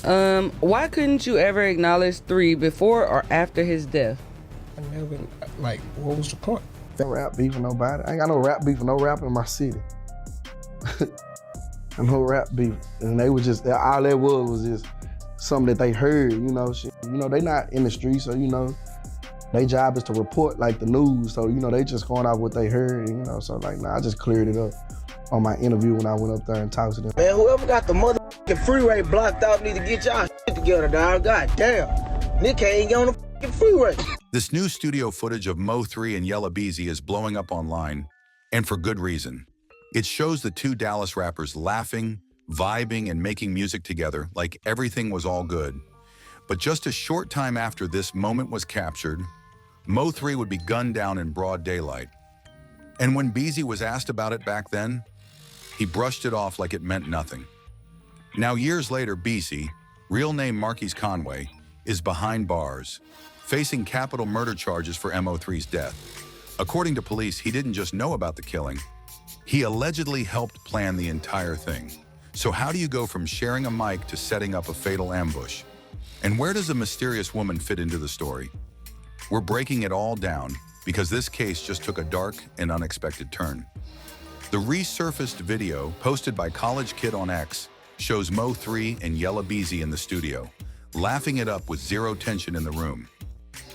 Why couldn't you ever acknowledge 3 before or after his death? I never, like, what was the point? Don't rap beef with nobody. I ain't got no rap beef with no rapper in my city. No rap beef. And they was just, all that was just something that they heard, you know, shit. You know, they not in the streets, so, you know, their job is to report, like, the news. So, you know, they just going off what they heard, you know. So, like, nah, I just cleared it up on my interview when I went up there and talked to them. Man, whoever got the motherfucking freeway blocked off need to get y'all shit together, dog. God damn. Nick ain't get on the fucking freeway. This new studio footage of MO3 and Yella Beezy is blowing up online, and for good reason. It shows the 2 Dallas rappers laughing, vibing, and making music together like everything was all good. But just a short time after this moment was captured, MO3 would be gunned down in broad daylight. And when Beezy was asked about it back then, he brushed it off like it meant nothing. Now years later, Beezy, real name Marquise Conway, is behind bars, facing capital murder charges for MO3's death. According to police, he didn't just know about the killing, he allegedly helped plan the entire thing. So how do you go from sharing a mic to setting up a fatal ambush? And where does a mysterious woman fit into the story? We're breaking it all down because this case just took a dark and unexpected turn. The resurfaced video posted by College Kid on X shows MO3 and Yella Beezy in the studio, laughing it up with zero tension in the room.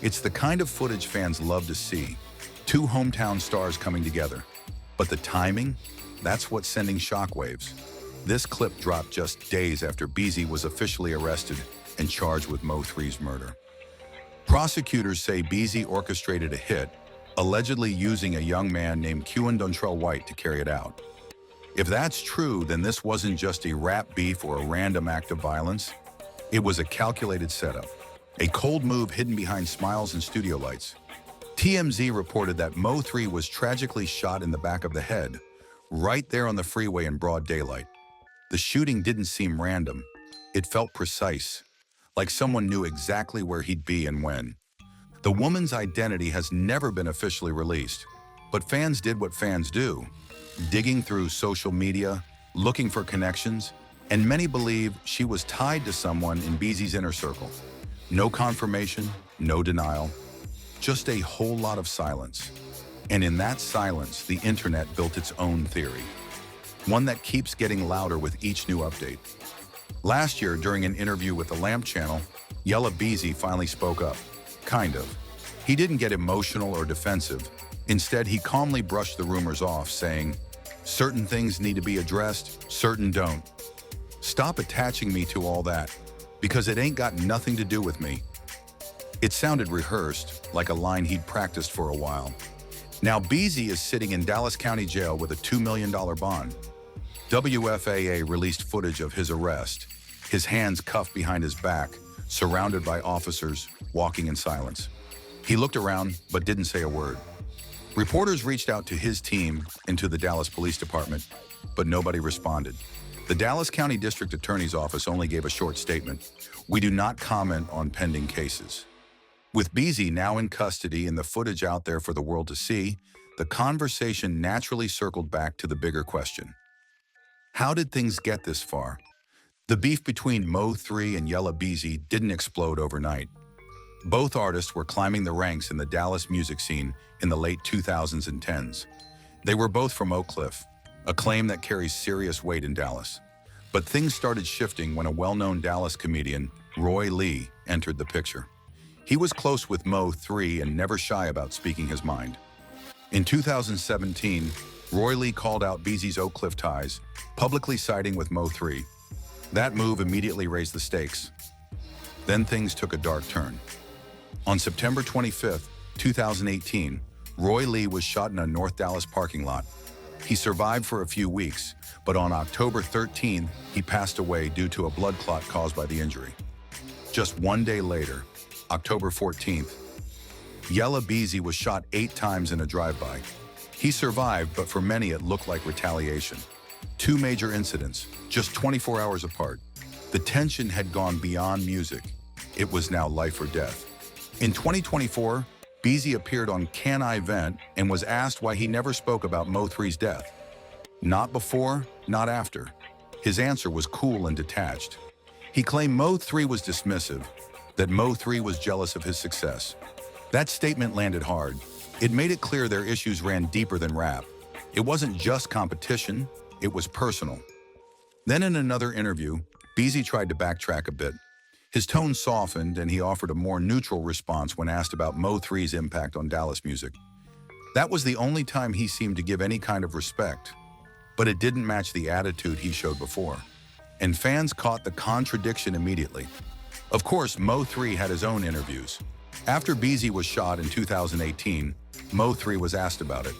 It's the kind of footage fans love to see, 2 hometown stars coming together. But the timing, that's what's sending shockwaves. This clip dropped just days after Beezy was officially arrested and charged with MO3's murder. Prosecutors say Beezy orchestrated a hit, allegedly using a young man named Kewan Dontrell White to carry it out. If that's true, then this wasn't just a rap beef or a random act of violence. It was a calculated setup, a cold move hidden behind smiles and studio lights. TMZ reported that MO3 was tragically shot in the back of the head, right there on the freeway in broad daylight. The shooting didn't seem random. It felt precise, like someone knew exactly where he'd be and when. The woman's identity has never been officially released, but fans did what fans do, digging through social media, looking for connections, and many believe she was tied to someone in Beezy's inner circle. No confirmation, no denial, just a whole lot of silence. And in that silence, the internet built its own theory, one that keeps getting louder with each new update. Last year, during an interview with the Lamp Channel, Yella Beezy finally spoke up. Kind of. He didn't get emotional or defensive. Instead, he calmly brushed the rumors off, saying, "Certain things need to be addressed, certain don't. Stop attaching me to all that, because it ain't got nothing to do with me." It sounded rehearsed, like a line he'd practiced for a while. Now Beezy is sitting in Dallas County Jail with a $2 million bond. WFAA released footage of his arrest, his hands cuffed behind his back, surrounded by officers, walking in silence. He looked around, but didn't say a word. Reporters reached out to his team and to the Dallas Police Department, but nobody responded. The Dallas County District Attorney's Office only gave a short statement. "We do not comment on pending cases." With Beezy now in custody and the footage out there for the world to see, the conversation naturally circled back to the bigger question. How did things get this far? The beef between MO3 and Yella Beezy didn't explode overnight. Both artists were climbing the ranks in the Dallas music scene in the late 2000s and 10s. They were both from Oak Cliff, a claim that carries serious weight in Dallas. But things started shifting when a well-known Dallas comedian, Roy Lee, entered the picture. He was close with MO3 and never shy about speaking his mind. In 2017, Roy Lee called out Beezy's Oak Cliff ties, publicly siding with MO3. That move immediately raised the stakes. Then things took a dark turn. On September 25, 2018, Roy Lee was shot in a North Dallas parking lot. He survived for a few weeks, but on October 13, he passed away due to a blood clot caused by the injury. Just one day later, October 14th, Yella Beezy was shot 8 times in a drive-by. He survived, but for many it looked like retaliation. 2 major incidents, just 24 hours apart. The tension had gone beyond music. It was now life or death. In 2024, Beezy appeared on Can I Vent and was asked why he never spoke about MO3's death. Not before, not after. His answer was cool and detached. He claimed Mo3 was dismissive, that Mo3 was jealous of his success. That statement landed hard. It made it clear their issues ran deeper than rap. It wasn't just competition, it was personal. Then in another interview, Beezy tried to backtrack a bit. His tone softened and he offered a more neutral response when asked about Mo3's impact on Dallas music. That was the only time he seemed to give any kind of respect, but it didn't match the attitude he showed before. And fans caught the contradiction immediately. Of course, Mo3 had his own interviews. After Beezy was shot in 2018, Mo3 was asked about it.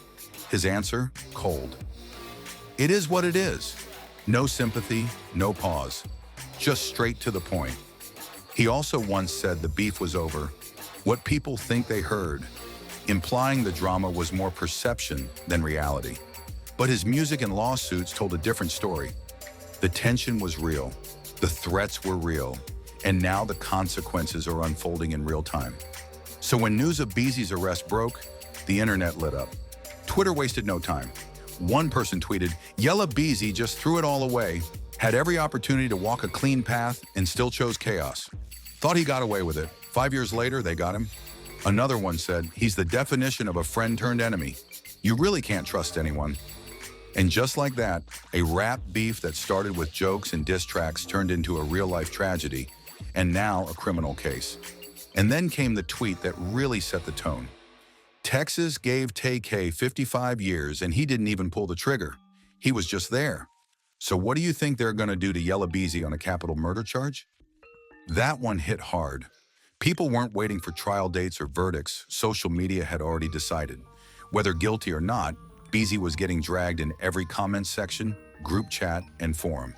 His answer, cold. It is what it is. No sympathy, no pause. Just straight to the point. He also once said the beef was over, what people think they heard, implying the drama was more perception than reality. But his music and lawsuits told a different story. The tension was real, the threats were real, and now the consequences are unfolding in real time. So when news of Beezy's arrest broke, the internet lit up. Twitter wasted no time. One person tweeted, Yella Beezy just threw it all away, had every opportunity to walk a clean path and still chose chaos. Thought he got away with it. 5 years later, they got him. Another one said, he's the definition of a friend turned enemy. You really can't trust anyone. And just like that, a rap beef that started with jokes and diss tracks turned into a real-life tragedy, and now a criminal case. And then came the tweet that really set the tone. Texas gave Tay-K 55 years and he didn't even pull the trigger. He was just there. So what do you think they're gonna do to Yella Beezy on a capital murder charge? That one hit hard. People weren't waiting for trial dates or verdicts. Social media had already decided. Whether guilty or not, Beezy was getting dragged in every comment section, group chat, and forum.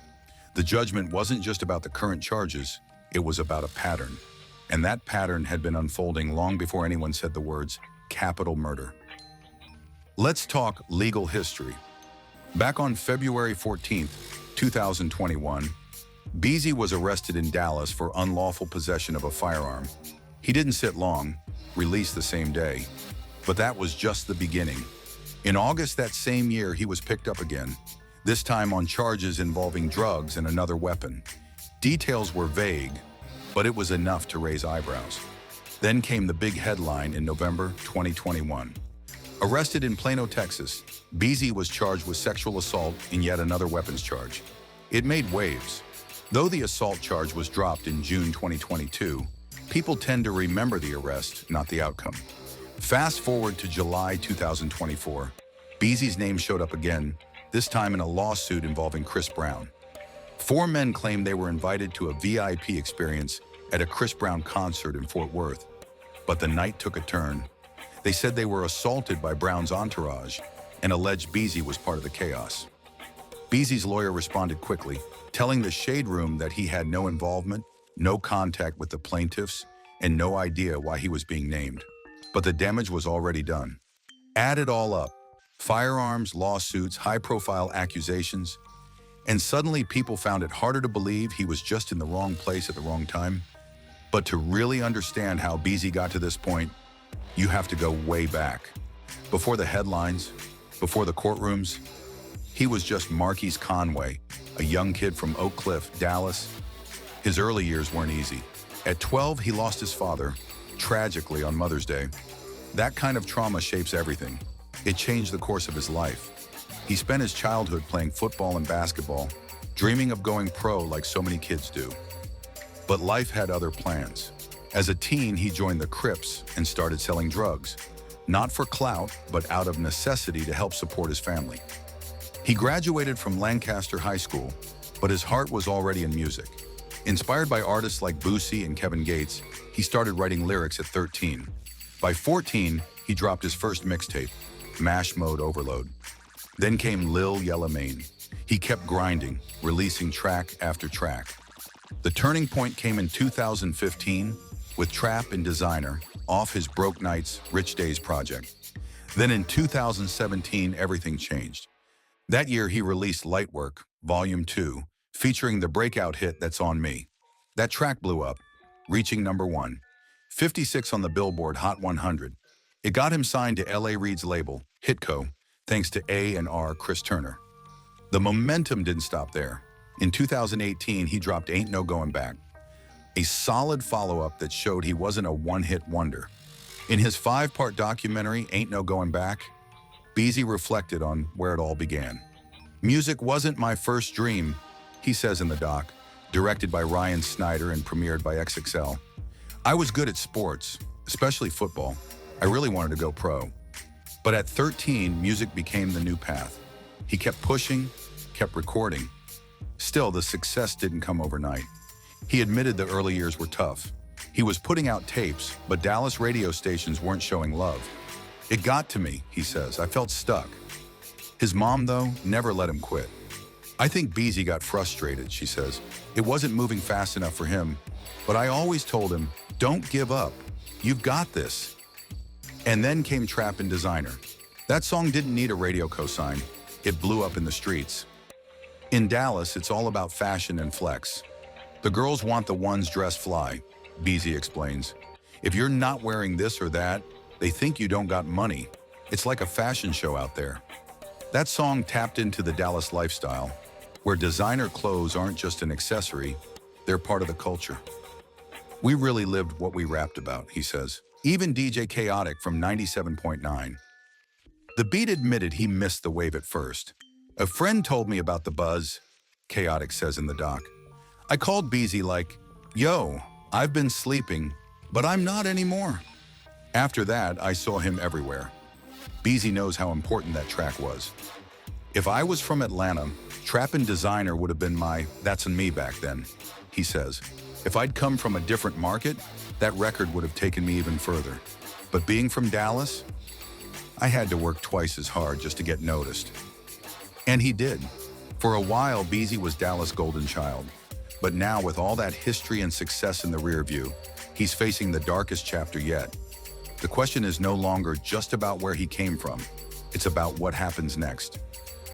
The judgment wasn't just about the current charges, it was about a pattern. And that pattern had been unfolding long before anyone said the words, capital murder. Let's talk legal history. Back on February 14th, 2021, Beezy was arrested in Dallas for unlawful possession of a firearm. He didn't sit long, released the same day, but that was just the beginning. In August that same year, he was picked up again, this time on charges involving drugs and another weapon. Details were vague, but it was enough to raise eyebrows. Then came the big headline in November 2021. Arrested in Plano, Texas, Beezy was charged with sexual assault in yet another weapons charge. It made waves. Though the assault charge was dropped in June 2022, people tend to remember the arrest, not the outcome. Fast forward to July 2024, Beezy's name showed up again, this time in a lawsuit involving Chris Brown. 4 men claimed they were invited to a VIP experience at a Chris Brown concert in Fort Worth. But the night took a turn. They said they were assaulted by Brown's entourage and alleged Beezy was part of the chaos. Beezy's lawyer responded quickly, telling the Shade Room that he had no involvement, no contact with the plaintiffs, and no idea why he was being named. But the damage was already done. Add it all up, firearms, lawsuits, high-profile accusations, and suddenly people found it harder to believe he was just in the wrong place at the wrong time. But to really understand how Beezy got to this point, you have to go way back. Before the headlines, before the courtrooms, he was just Marquise Conway, a young kid from Oak Cliff, Dallas. His early years weren't easy. At 12, he lost his father, tragically on Mother's Day. That kind of trauma shapes everything. It changed the course of his life. He spent his childhood playing football and basketball, dreaming of going pro like so many kids do. But life had other plans. As a teen, he joined the Crips and started selling drugs, not for clout, but out of necessity to help support his family. He graduated from Lancaster High School, but his heart was already in music. Inspired by artists like Boosie and Kevin Gates, he started writing lyrics at 13. By 14, he dropped his first mixtape, Mash Mode Overload. Then came Lil Yella Mane. He kept grinding, releasing track after track. The turning point came in 2015 with Trap and Designer off his Broke Nights, Rich Days project. Then in 2017, everything changed. That year, he released Lightwork, Volume 2, featuring the breakout hit That's On Me. That track blew up, reaching #1, 56 on the Billboard Hot 100. It got him signed to L.A. Reid's label, Hitco, thanks to A&R Chris Turner. The momentum didn't stop there. In 2018, he dropped Ain't No Going Back, a solid follow-up that showed he wasn't a one-hit wonder. In his 5-part documentary, Ain't No Going Back, Beezy reflected on where it all began. Music wasn't my first dream, he says in the doc, directed by Ryan Snyder and premiered by XXL. I was good at sports, especially football. I really wanted to go pro. But at 13, music became the new path. He kept pushing, kept recording. Still, the success didn't come overnight. He admitted the early years were tough. He was putting out tapes, but Dallas radio stations weren't showing love. It got to me, he says. I felt stuck. His mom, though, never let him quit. I think Beezy got frustrated, she says. It wasn't moving fast enough for him, but I always told him, don't give up. You've got this. And then came Trap and Designer. That song didn't need a radio cosign. It blew up in the streets. In Dallas, it's all about fashion and flex. The girls want the ones dressed fly, Beezy explains. If you're not wearing this or that, they think you don't got money. It's like a fashion show out there. That song tapped into the Dallas lifestyle, where designer clothes aren't just an accessory, they're part of the culture. We really lived what we rapped about, he says. Even DJ Chaotic from 97.9. The Beat admitted he missed the wave at first. A friend told me about the buzz, Chaotic says in the doc. I called Beezy like, yo, I've been sleeping, but I'm not anymore. After that, I saw him everywhere. Beezy knows how important that track was. If I was from Atlanta, Trap and Designer would have been my That's on Me back then, he says. If I'd come from a different market, that record would have taken me even further. But being from Dallas, I had to work twice as hard just to get noticed. And he did. For a while, Beezy was Dallas' golden child. But now, with all that history and success in the rear view, he's facing the darkest chapter yet. The question is no longer just about where he came from. It's about what happens next.